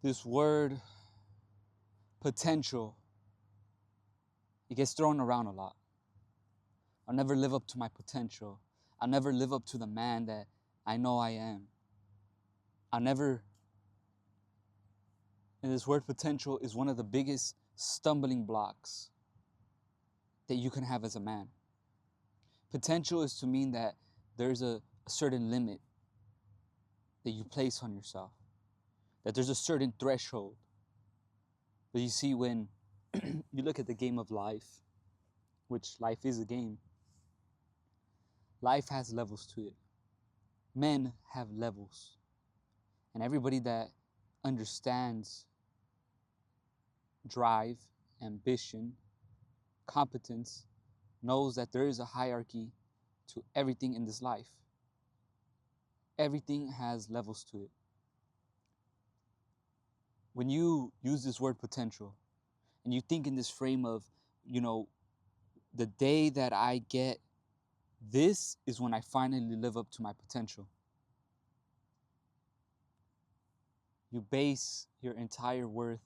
This word potential, it gets thrown around a lot. I'll never live up to my potential. I'll never live up to the man that I know I am. And this word potential is one of the biggest stumbling blocks that you can have as a man. Potential is to mean that there's a certain limit that you place on yourself, that there's a certain threshold. But you see, when you look at the game of life, which life is a game, life has levels to it. Men have levels. And everybody that understands drive, ambition, competence, knows that there is a hierarchy to everything in this life. Everything has levels to it. When you use this word potential and you think in this frame of, the day that I get this is when I finally live up to my potential. You base your entire worth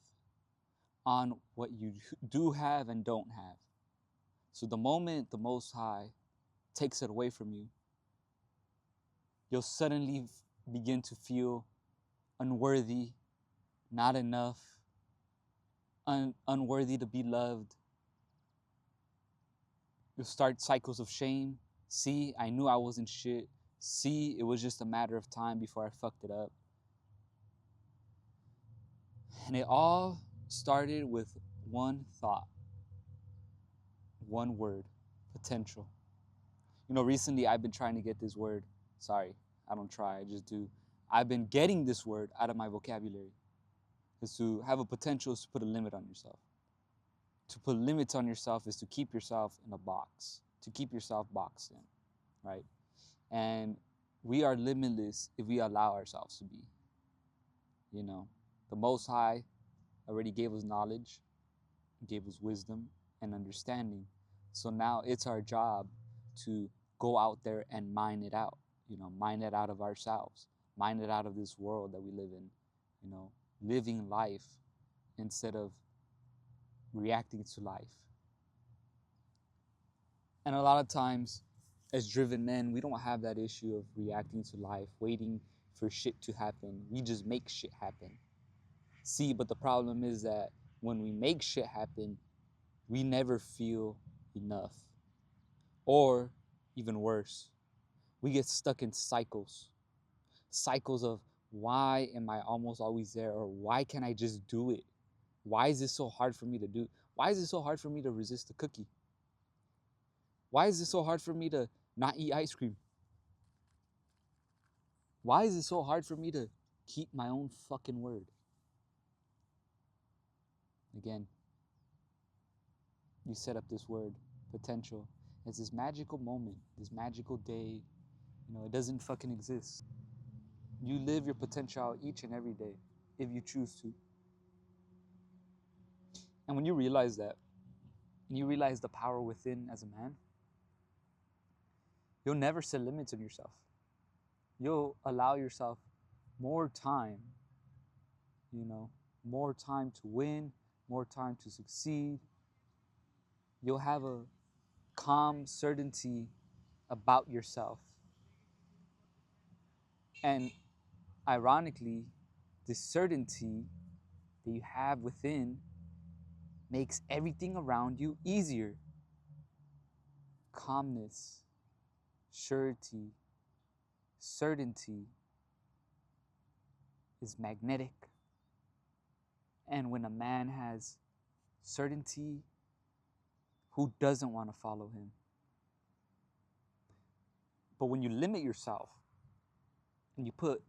on what you do have and don't have. So the moment the Most High takes it away from you, you'll suddenly begin to feel unworthy, not enough, unworthy to be loved. You'll start cycles of shame. See, I knew I wasn't shit. See, it was just a matter of time before I fucked it up. And it all started with one thought, one word, potential. Recently I've been trying to get this word. Sorry, I don't try, I just do. I've been getting this word out of my vocabulary. Is to have a potential is to put a limit on yourself. To put limits on yourself is to keep yourself in a box, to keep yourself boxed in, right? And we are limitless if we allow ourselves to be. The Most High already gave us knowledge, gave us wisdom and understanding. So now it's our job to go out there and mine it out, mine it out of ourselves, mine it out of this world that we live in, living life instead of reacting to life. And a lot of times, as driven men, we don't have that issue of reacting to life, waiting for shit to happen. We just make shit happen. See, but the problem is that when we make shit happen, we never feel enough. Or even worse, we get stuck in cycles of why am I almost always there, or why can't I just do it? Why is this so hard for me to do? Why is it so hard for me to resist a cookie? Why is it so hard for me to not eat ice cream? Why is it so hard for me to keep my own fucking word? Again, you set up this word, potential, as this magical moment, this magical day. It doesn't fucking exist. You live your potential out each and every day if you choose to. And when you realize that, and you realize the power within as a man, you'll never set limits on yourself. You'll allow yourself more time, more time to win, more time to succeed. You'll have a calm certainty about yourself. And ironically, this certainty that you have within makes everything around you easier. Calmness, surety, certainty is magnetic. And when a man has certainty, who doesn't want to follow him? But when you limit yourself and you put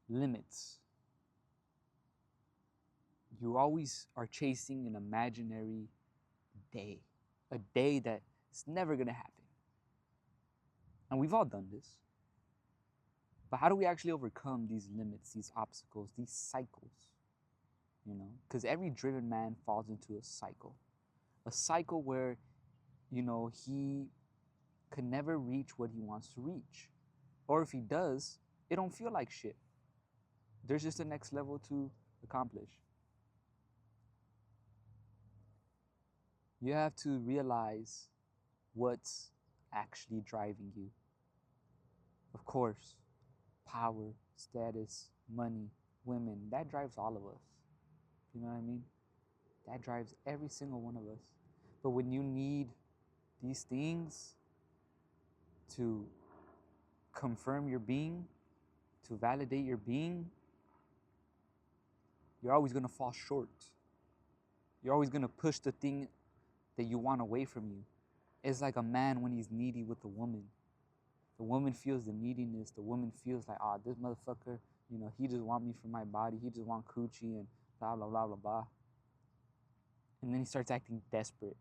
limits, you always are chasing an imaginary day, a day that is never going to happen. And we've all done this. But how do we actually overcome these limits, these obstacles, these cycles? Because every driven man falls into a cycle where, he can never reach what he wants to reach. Or if he does, it don't feel like shit. There's just a next level to accomplish. You have to realize what's actually driving you. Of course, power, status, money, women, that drives all of us. You know what I mean? That drives every single one of us. But when you need these things to confirm your being, to validate your being, you're always going to fall short. You're always going to push the thing that you want away from you. It's like a man when he's needy with a woman. The woman feels the neediness. The woman feels like, oh, this motherfucker, he just want me for my body. He just want coochie and blah, blah, blah, blah, blah. And then he starts acting desperate.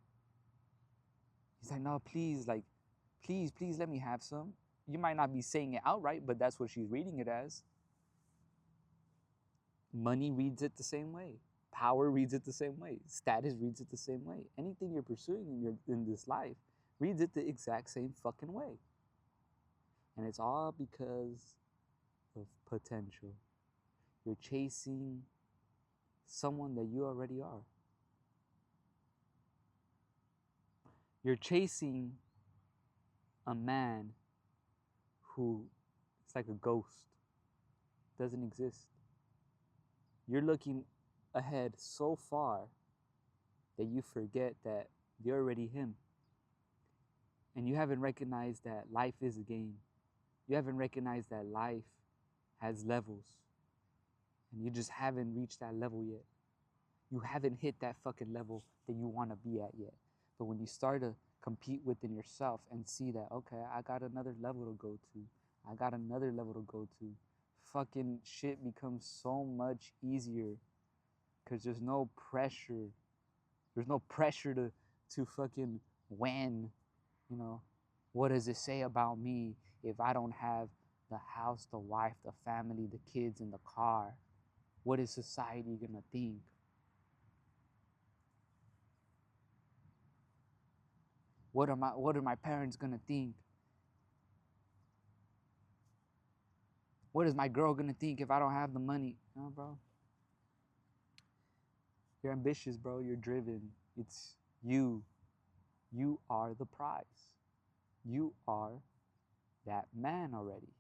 He's like, no, please, please let me have some. You might not be saying it outright, but that's what she's reading it as. Money reads it the same way. Power reads it the same way. Status reads it the same way. Anything you're pursuing in this life reads it the exact same fucking way. And it's all because of potential. You're chasing someone that you already are. You're chasing a man who is like a ghost, doesn't exist. You're looking ahead so far that you forget that you're already him. And you haven't recognized that life is a game. You haven't recognized that life has levels. And you just haven't reached that level yet. You haven't hit that fucking level that you want to be at yet. But when you start to compete within yourself and see that, okay, I got another level to go to. I got another level to go to. Fucking shit becomes so much easier because there's no pressure. There's no pressure to fucking win. What does it say about me if I don't have the house, the wife, the family, the kids, and the car? What is society gonna think? What are my parents gonna think? What is my girl gonna think if I don't have the money? No, bro. You're ambitious, bro. You're driven. It's you. You are the prize. You are that man already.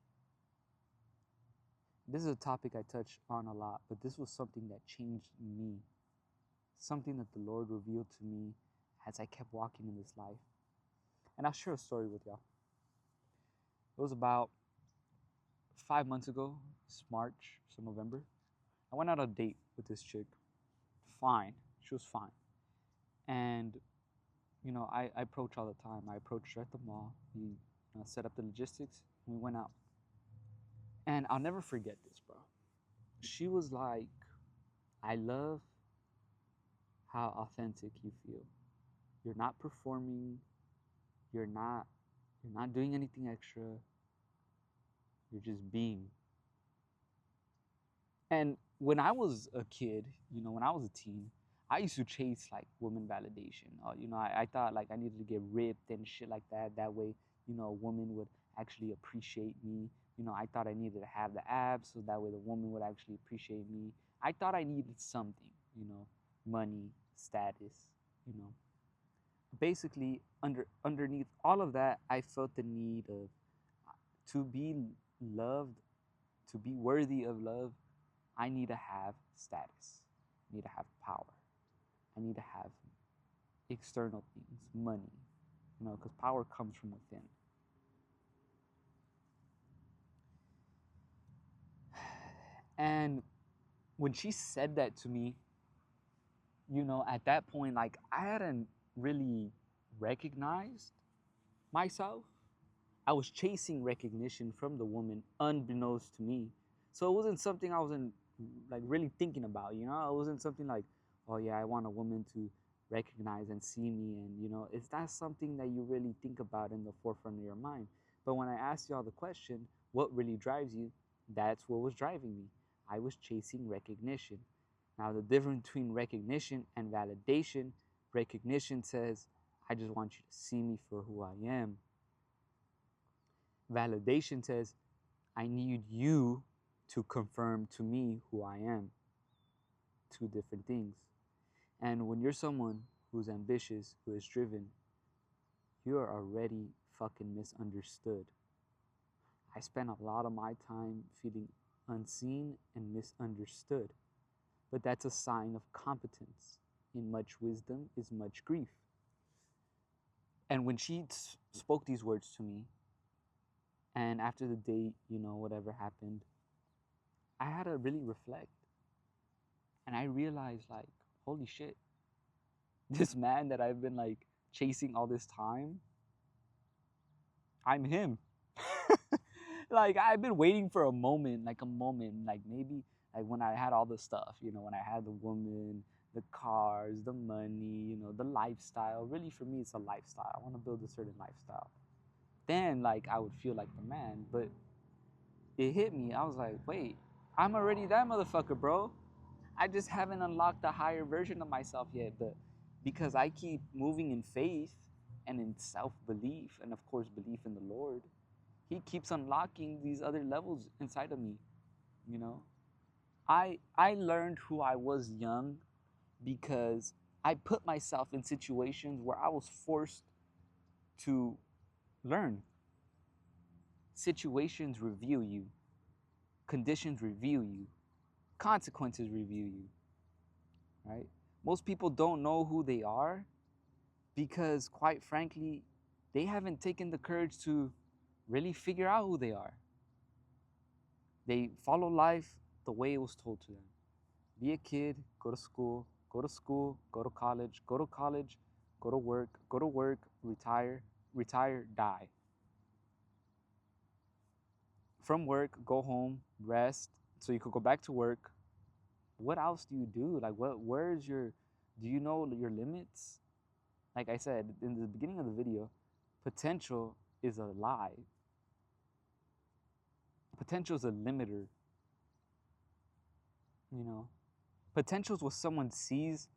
This is a topic I touch on a lot, but this was something that changed me. Something that the Lord revealed to me as I kept walking in this life. And I'll share a story with y'all. It was about 5 months ago. It's March, so November. I went on a date with this chick. Fine. She was fine. And, I approach all the time. I approached her at the mall. We set up the logistics, and we went out. And I'll never forget this, bro. She was like, I love how authentic you feel. You're not performing. You're not doing anything extra. You're just being. And when I was a kid, when I was a teen, I used to chase like woman validation. I thought like I needed to get ripped and shit like that. That way, a woman would actually appreciate me. I thought I needed to have the abs so that way the woman would actually appreciate me. I thought I needed something, money, status, Basically, underneath all of that, I felt the need of to be loved, to be worthy of love. I need to have status. I need to have power. I need to have external things, money, because power comes from within. And when she said that to me, at that point, like I hadn't really recognized myself. I was chasing recognition from the woman unbeknownst to me. So it wasn't something I wasn't like really thinking about, It wasn't something like, oh yeah, I want a woman to recognize and see me. And, it's not something that you really think about in the forefront of your mind. But when I asked y'all the question, what really drives you? That's what was driving me. I was chasing recognition. Now, the difference between recognition and validation, recognition says, I just want you to see me for who I am. Validation says, I need you to confirm to me who I am. two different things. And when you're someone who's ambitious, who is driven, you are already fucking misunderstood. I spent a lot of my time feeling unseen and misunderstood. But that's a sign of competence. In much wisdom is much grief. And when she spoke these words to me, and after the date, whatever happened, I had to really reflect. And I realized, like, holy shit, this man that I've been, like, chasing all this time, I'm him. Like, I've been waiting for a moment, like maybe, like, when I had all the stuff, when I had the woman, the cars, the money, the lifestyle. Really, for me, it's a lifestyle. I want to build a certain lifestyle. Then, like, I would feel like the man. But it hit me. I was like, wait, I'm already that motherfucker, bro. I just haven't unlocked the higher version of myself yet. But because I keep moving in faith and in self-belief, and of course belief in the Lord, he keeps unlocking these other levels inside of me. I learned who I was young because I put myself in situations where I was forced to learn. Situations reveal you. Conditions reveal you. Consequences reveal you. Right? Most people don't know who they are because, quite frankly, they haven't taken the courage to really figure out who they are. They follow life the way it was told to them. Be a kid, go to school, go to school, go to college, go to college, go to work, retire, die. From work, go home, rest, so you could go back to work. What else do you do? Like, do you know your limits? Like I said in the beginning of the video, potential is a lie. Potential is a limiter. Potential is what someone sees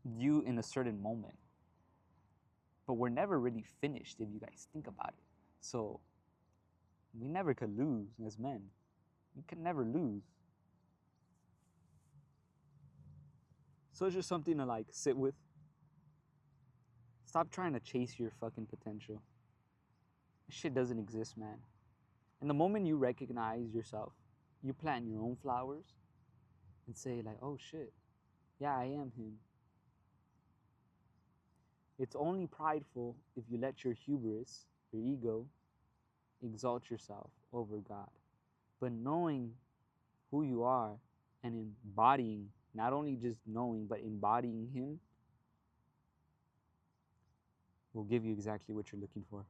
you in a certain moment. But we're never really finished if you guys think about it. So we never could lose as men. We could never lose. So it's just something to, like, sit with. Stop trying to chase your fucking potential. This shit doesn't exist, man. And the moment you recognize yourself, you plant your own flowers and say, like, oh shit, yeah, I am him. It's only prideful if you let your hubris, your ego, exalt yourself over God. But knowing who you are and embodying, not only just knowing, but embodying him, will give you exactly what you're looking for.